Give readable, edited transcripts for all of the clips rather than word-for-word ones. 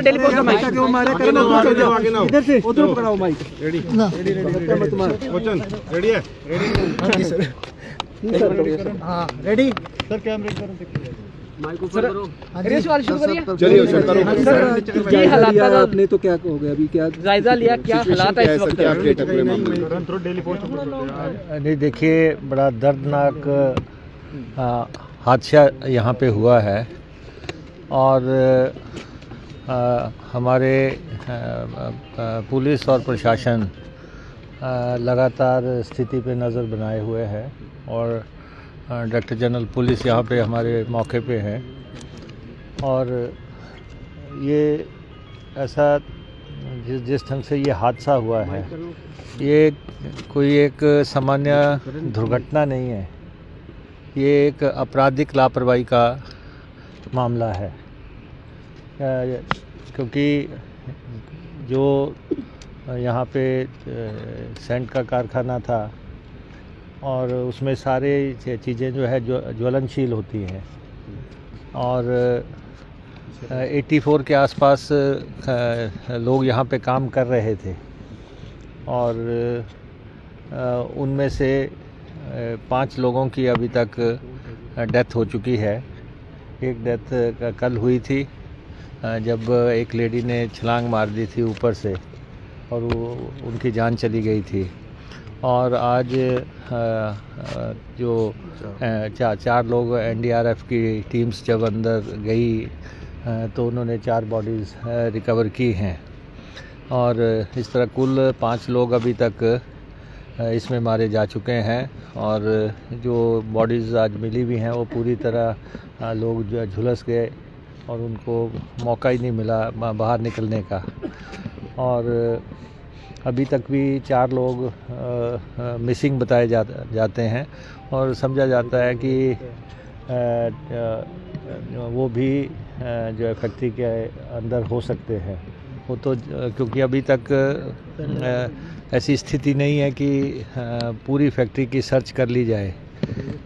Daily post का mic क्यों मारे करना इधर से उधर पकड़ाओ माइक रेडी वचन रेडी है रेडी सर हां रेडी सर कैमरे करो माइक ऊपर करो अरे सवाल शुरू करिए चलिए शुरू करो सर ये हालात का आपने तो क्या हो गया अभी क्या जायजा लिया क्या हालात है इस वक्त क्या अपडेट है पूरे मामले में डेली पोस्ट नहीं देखिए बड़ा दर्दनाक हादसा यहाँ पे हुआ है और हमारे पुलिस और प्रशासन लगातार स्थिति पे नज़र बनाए हुए है और डायरेक्टर जनरल पुलिस यहाँ पे हमारे मौके पे है और ये ऐसा जिस ढंग से ये हादसा हुआ है ये कोई एक सामान्य दुर्घटना नहीं है, ये एक आपराधिक लापरवाही का मामला है क्योंकि जो यहाँ पे सेंट का कारखाना था और उसमें सारे चीज़ें जो है ज्वलनशील होती हैं और 84 के आसपास लोग यहाँ पे काम कर रहे थे और उनमें से 5 लोगों की अभी तक डेथ हो चुकी है। एक डेथ कल हुई थी जब एक लेडी ने छलांग मार दी थी ऊपर से और उनकी जान चली गई थी और आज जो 4 लोग NDRF की टीम्स जब अंदर गई तो उन्होंने 4 बॉडीज़ रिकवर की हैं और इस तरह कुल 5 लोग अभी तक इसमें मारे जा चुके हैं और जो बॉडीज़ आज मिली हुई हैं वो पूरी तरह लोग जो झुलस गए और उनको मौका ही नहीं मिला बाहर निकलने का और अभी तक भी 4 लोग मिसिंग बताए जाते हैं और समझा जाता है कि वो भी जो है फैक्ट्री के अंदर हो सकते हैं। वो तो क्योंकि अभी तक ऐसी स्थिति नहीं है कि पूरी फैक्ट्री की सर्च कर ली जाए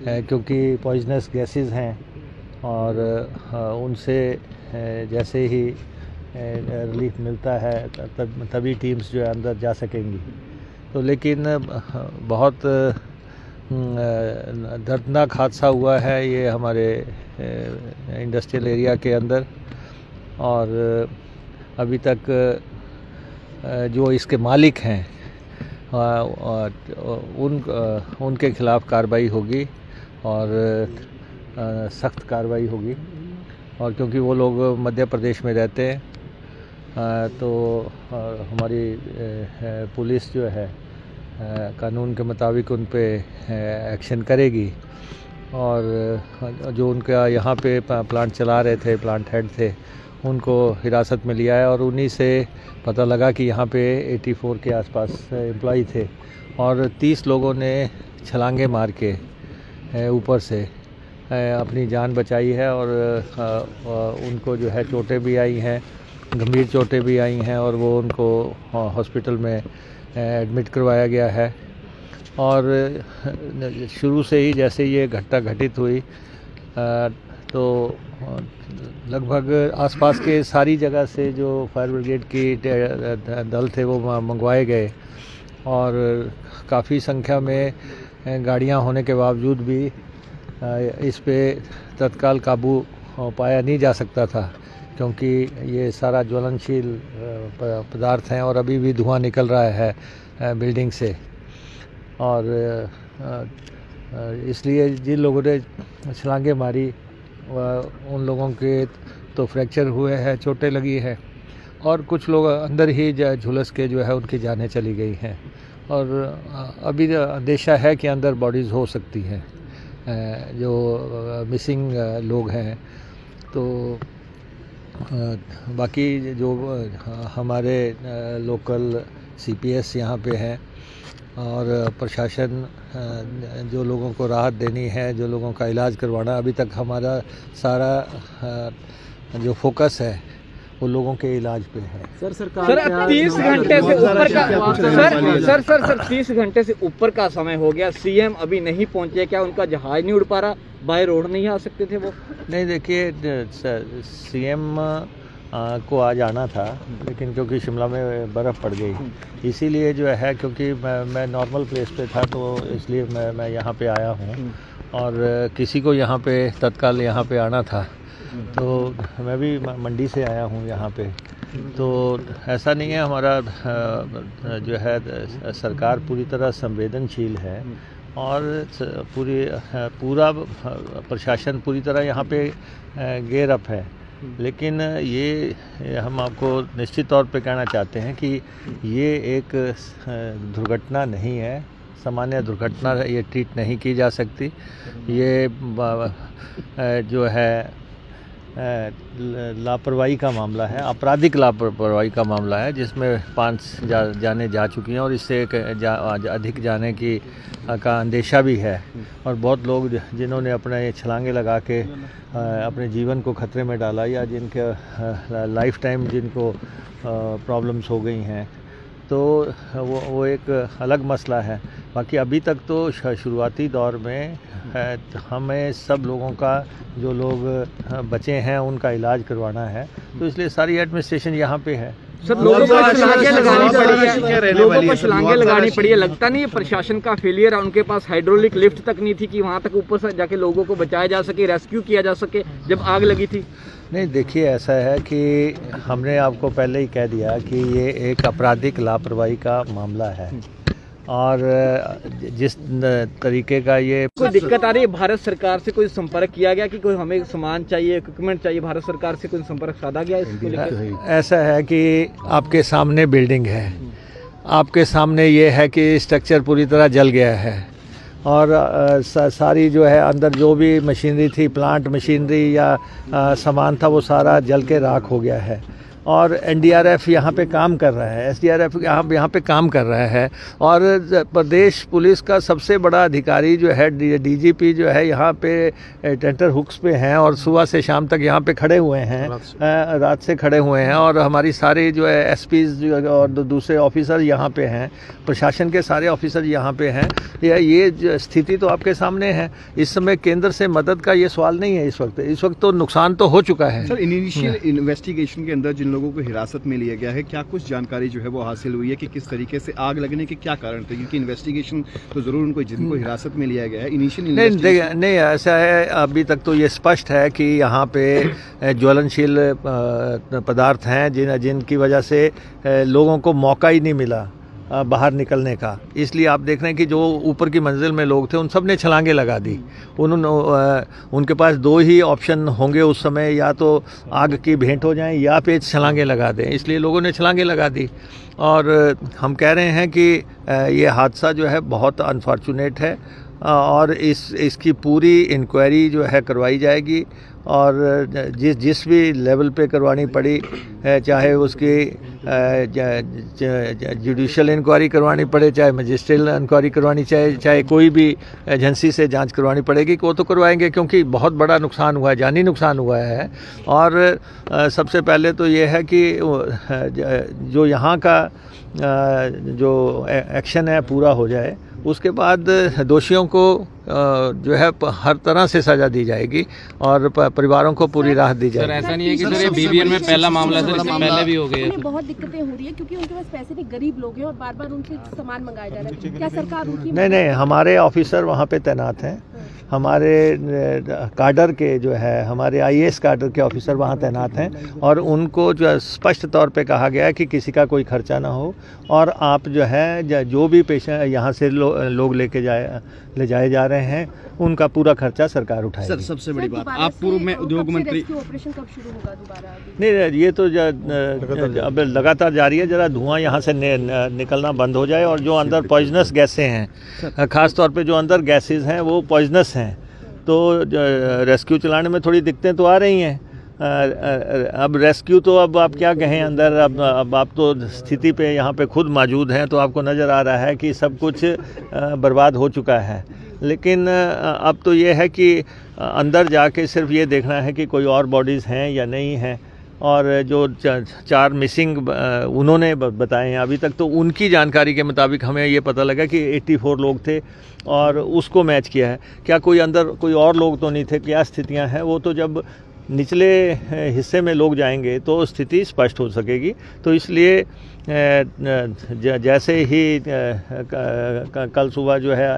क्योंकि पॉइजनस गैसेस हैं और उनसे जैसे ही रिलीफ मिलता है तभी टीम्स जो है अंदर जा सकेंगी। तो लेकिन बहुत दर्दनाक हादसा हुआ है ये हमारे इंडस्ट्रियल एरिया के अंदर और अभी तक जो इसके मालिक हैं उनके खिलाफ़ कार्रवाई होगी और सख्त कार्रवाई होगी और क्योंकि वो लोग मध्य प्रदेश में रहते हैं तो हमारी पुलिस जो है कानून के मुताबिक उन पे एक्शन करेगी और जो उनका यहाँ पे प्लांट चला रहे थे, प्लांट हेड थे, उनको हिरासत में लिया है और उन्हीं से पता लगा कि यहाँ पे 84 के आसपास एम्प्लॉई थे और 30 लोगों ने छलांगे मार के ऊपर से अपनी जान बचाई है और उनको जो है चोटें भी आई हैं, गंभीर चोटें भी आई हैं और वो उनको हॉस्पिटल में एडमिट करवाया गया है। और शुरू से ही जैसे ये घटना घटित हुई तो लगभग आसपास के सारी जगह से जो फायर ब्रिगेड की दल थे वो मंगवाए गए और काफ़ी संख्या में गाड़ियां होने के बावजूद भी इस पे तत्काल काबू पाया नहीं जा सकता था क्योंकि ये सारा ज्वलनशील पदार्थ हैं और अभी भी धुआं निकल रहा है बिल्डिंग से और इसलिए जिन लोगों ने छलांगे मारी उन लोगों के तो फ्रैक्चर हुए हैं, चोटें लगी है और कुछ लोग अंदर ही झुलस के जो है उनकी जानें चली गई हैं और अभी अंदेशा है कि अंदर बॉडीज़ हो सकती हैं जो मिसिंग लोग हैं। तो बाकी जो हमारे लोकल CPS यहाँ पे हैं और प्रशासन जो लोगों को राहत देनी है, जो लोगों का इलाज करवाना, अभी तक हमारा सारा जो फोकस है वो लोगों के इलाज पे है। सर 30 घंटे से ऊपर का सर 30 घंटे से ऊपर का समय हो गया, CM अभी नहीं पहुंचे, क्या उनका जहाज नहीं उड़ पा रहा, बाय रोड नहीं आ सकते थे वो? नहीं देखिए CM को आज आना था, लेकिन क्योंकि शिमला में बर्फ़ पड़ गई, इसीलिए जो है, क्योंकि मैं नॉर्मल प्लेस पे था तो इसलिए मैं यहाँ पे आया हूँ, और किसी को यहाँ पे तत्काल यहाँ पे आना था, तो मैं भी मंडी से आया हूँ यहाँ पे। तो ऐसा नहीं है, हमारा जो है सरकार पूरी तरह संवेदनशील है, और पूरा प्रशासन पूरी तरह यहाँ पे गेयर अप है। लेकिन ये हम आपको निश्चित तौर पे कहना चाहते हैं कि ये एक दुर्घटना नहीं है, सामान्य दुर्घटना ये ट्रीट नहीं की जा सकती। ये जो है लापरवाही का मामला है, आपराधिक लापरवाही का मामला है, जिसमें 5 जाने जा चुकी हैं, और इससे अधिक जाने की का अंदेशा भी है। और बहुत लोग जिन्होंने अपने छलांगे लगा के अपने जीवन को खतरे में डाला, या जिनके लाइफ टाइम जिनको प्रॉब्लम्स हो गई हैं, तो वो एक अलग मसला है। बाकी अभी तक तो शुरुआती दौर में हमें सब लोगों का, जो लोग बचे हैं उनका इलाज करवाना है, तो इसलिए सारी एडमिनिस्ट्रेशन यहाँ पे है। सब लोगों को छलांगे लगानी पड़ी है, लोगों को छलांगे लगानी पड़ी है। लगता नहीं है प्रशासन का फेलियर है, उनके पास हाइड्रोलिक लिफ्ट तक नहीं थी कि वहाँ तक ऊपर से जाके लोगों को बचाया जा सके, रेस्क्यू किया जा सके जब आग लगी थी? नहीं, देखिए, ऐसा है कि हमने आपको पहले ही कह दिया कि ये एक आपराधिक लापरवाही का मामला है, और जिस तरीके का ये कोई दिक्कत आ रही है, भारत सरकार से कोई संपर्क किया गया कि कोई हमें सामान चाहिए, इक्विपमेंट चाहिए, भारत सरकार से कोई संपर्क साधा गया इसको लेकर? ऐसा है कि आपके सामने बिल्डिंग है, आपके सामने ये है कि स्ट्रक्चर पूरी तरह जल गया है, और सारी जो है अंदर जो भी मशीनरी थी, प्लांट मशीनरी या सामान था, वो सारा जल के राख हो गया है। और एनडीआरएफ यहाँ पे काम कर रहा है, एसडीआरएफ यहाँ पे काम कर रहा है, और प्रदेश पुलिस का सबसे बड़ा अधिकारी जो है डीजीपी जो है यहाँ पे टेंटर हुक्स पे हैं, और सुबह से शाम तक यहाँ पे खड़े हुए हैं, रात से खड़े हुए हैं, और हमारी सारी जो है एसपीज और दूसरे ऑफिसर यहाँ पे हैं, प्रशासन के सारे ऑफिसर यहाँ पे हैं। ये स्थिति तो आपके सामने है। इस समय केंद्र से मदद का ये सवाल नहीं है। इस वक्त तो नुकसान तो हो चुका है। सर, इनिशियल इन्वेस्टिगेशन के अंदर जिन लोगों को हिरासत में लिया गया है, क्या कुछ जानकारी जो है वो हासिल हुई है कि किस तरीके से आग लगने के क्या कारण थे? क्योंकि इन्वेस्टिगेशन तो जरूर उनको जिनको हिरासत में लिया गया है, इनिशियल नहीं, ऐसा है, अभी तक तो ये स्पष्ट है कि यहाँ पे ज्वलनशील पदार्थ हैं जिनकी वजह से लोगों को मौका ही नहीं मिला बाहर निकलने का। इसलिए आप देख रहे हैं कि जो ऊपर की मंजिल में लोग थे उन सब ने छलांगे लगा दी। उनके पास 2 ही ऑप्शन होंगे उस समय, या तो आग की भेंट हो जाएं या पे छलांगे लगा दें, इसलिए लोगों ने छलांगे लगा दी। और हम कह रहे हैं कि ये हादसा जो है बहुत अनफॉर्चुनेट है, और इसकी पूरी इंक्वायरी जो है करवाई जाएगी, और जिस भी लेवल पे करवानी पड़ी, चाहे उसकी जुडिशियल इंक्वायरी करवानी पड़े, चाहे मजिस्ट्रियल इंक्वायरी करवानी, चाहे कोई भी एजेंसी से जांच करवानी पड़ेगी, वो तो करवाएंगे, क्योंकि बहुत बड़ा नुकसान हुआ है, जानी नुकसान हुआ है। और सबसे पहले तो ये है कि जो यहाँ का जो एक्शन है पूरा हो जाए, उसके बाद दोषियों को जो है हर तरह से सजा दी जाएगी, और परिवारों को पूरी राहत दी जाएगी। सर, ऐसा नहीं है कि सर ये बीबीएन में पहला मामला है, सर इससे पहले भी हो गए। बहुत दिक्कतें हो रही है क्योंकि उनके पास पैसे नहीं, गरीब लोग हैं, और बार बार उनसे सामान मंगाया जा रहा है। क्या सरकार उनकी? नहीं, हमारे ऑफिसर वहाँ पे तैनात हैं, हमारे काडर के जो है, हमारे आईएएस काडर के ऑफिसर वहाँ तैनात हैं, और उनको जो स्पष्ट तौर पे कहा गया है कि किसी का कोई खर्चा ना हो, और आप जो है जो भी पेशेंट यहाँ से लोग ले जाए जा रहे हैं, उनका पूरा खर्चा सरकार उठाएगी। सर, सबसे बड़ी बात, आप पूर्व में उद्योग मंत्री, ऑपरेशन कब शुरू होगा दोबारा? नहीं, ये तो अब लगातार जारी है। जरा धुआं यहाँ से निकलना बंद हो जाए, और जो अंदर पॉइजनस गैसें हैं, ख़ास तौर पे जो अंदर गैसेज हैं वो पॉइजनस हैं, तो रेस्क्यू चलाने में थोड़ी दिक्कतें तो आ रही हैं। अब रेस्क्यू तो अब आप क्या कहें, अंदर अब आप तो स्थिति पे यहाँ पे खुद मौजूद हैं, तो आपको नज़र आ रहा है कि सब कुछ बर्बाद हो चुका है। लेकिन अब तो ये है कि अंदर जाके सिर्फ ये देखना है कि कोई और बॉडीज़ हैं या नहीं हैं, और जो 4 मिसिंग उन्होंने बताए हैं अभी तक, तो उनकी जानकारी के मुताबिक हमें ये पता लगा कि 84 लोग थे, और उसको मैच किया है। क्या कोई अंदर कोई और लोग तो नहीं थे? क्या स्थितियां हैं वो तो जब निचले हिस्से में लोग जाएंगे तो स्थिति स्पष्ट हो सकेगी। तो इसलिए जैसे ही कल सुबह जो है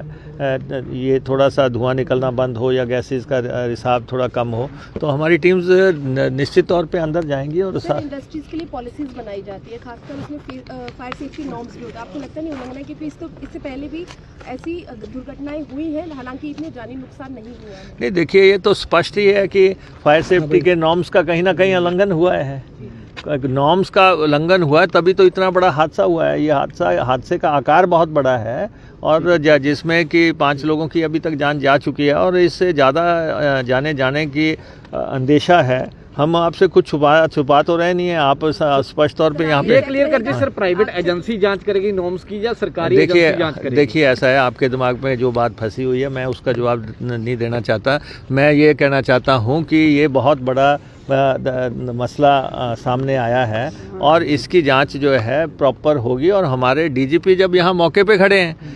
ये थोड़ा सा धुआं निकलना बंद हो या गैसेस का रिसाव थोड़ा कम हो तो हमारी टीम्स निश्चित तौर पे अंदर जाएंगी। और इंडस्ट्रीज के लिए पॉलिसीज बनाई जाती है, खासकर उसमें फायर सेफ्टी नॉर्म्स भी होता है। आपको लगता नहीं उल्लंघन है? क्योंकि इससे पहले भी ऐसी दुर्घटनाएं हुई हैं, हालांकि इतने जानी नुकसान नहीं हुआ है। नहीं, देखिए ये तो स्पष्ट ही है कि फायर सेफ्टी के नॉर्म्स का कहीं ना कहीं उल्लंघन हुआ है। नॉर्म्स का उल्लंघन हुआ है तभी तो इतना बड़ा हादसा हुआ है। ये हादसे का आकार बहुत बड़ा है और जिसमें कि 5 लोगों की अभी तक जान जा चुकी है और इससे ज़्यादा जाने की अंदेशा है। हम आपसे कुछ छुपा तो रहे नहीं है, आप स्पष्ट तौर पे यहाँ पे ये क्लियर कर दीजिए सर, प्राइवेट एजेंसी जांच करेगी नॉर्म्स की या सरकारी एजेंसी जांच करेगी? देखिए ऐसा है, आपके दिमाग में जो बात फंसी हुई है मैं उसका जवाब नहीं देना चाहता। मैं ये कहना चाहता हूँ कि ये बहुत बड़ा मसला सामने आया है और इसकी जांच जो है प्रॉपर होगी। और हमारे डीजीपी जब यहाँ मौके पे खड़े हैं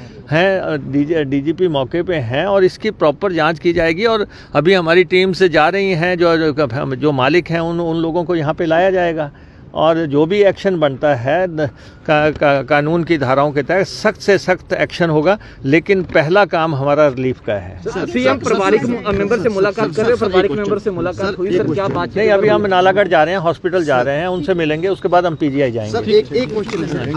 डीजीपी मौके पे हैं और इसकी प्रॉपर जांच की जाएगी। और अभी हमारी टीम से जा रही हैं, जो मालिक हैं उन लोगों को यहाँ पे लाया जाएगा और जो भी एक्शन बनता है कानून की धाराओं के तहत सख्त से सख्त एक्शन होगा। लेकिन पहला काम हमारा रिलीफ का है। सीएम पारिवारिक मेंबर से मुलाकात कर रहे हैं, पारिवारिक मेंबर से मुलाकात हुई सर? क्या बात? नहीं, अभी हम नालागढ़ जा रहे हैं, हॉस्पिटल जा रहे हैं, उनसे मिलेंगे, उसके बाद हम पीजीआई जाएंगे। एक क्वेश्चन है।